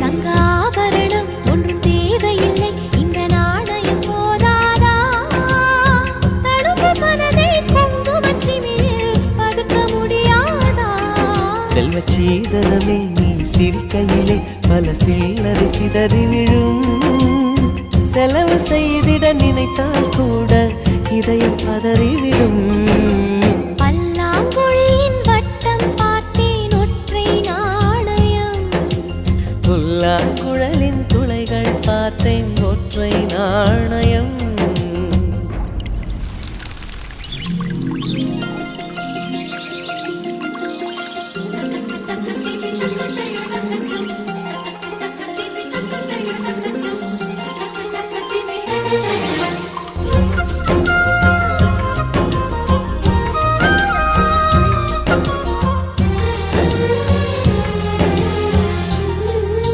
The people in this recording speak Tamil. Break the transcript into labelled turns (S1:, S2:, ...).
S1: தங்க ஆபரணம் ஒன்றும் தேவையில்லை, இந்த நாணயம் போதாதா? தடுப்பு மனதை குங்குமச் சிமிழில் பதுக்க முடியாதா?
S2: செல்வச் சீதனமே நீ சிரிக்கையிலே பல சில்லறை சிதறி விழும். செலவு செய்திட நினைத்தால் கூட இதயம் பதறிவிடும்.
S1: பல்லாங்குழியின் வட்டம் பார்த்தேன் ஒற்றை நாணயம்,
S2: புல்லாங்குழலின் துளைகள் பார்த்தேன் ஒற்றை நாணயம்.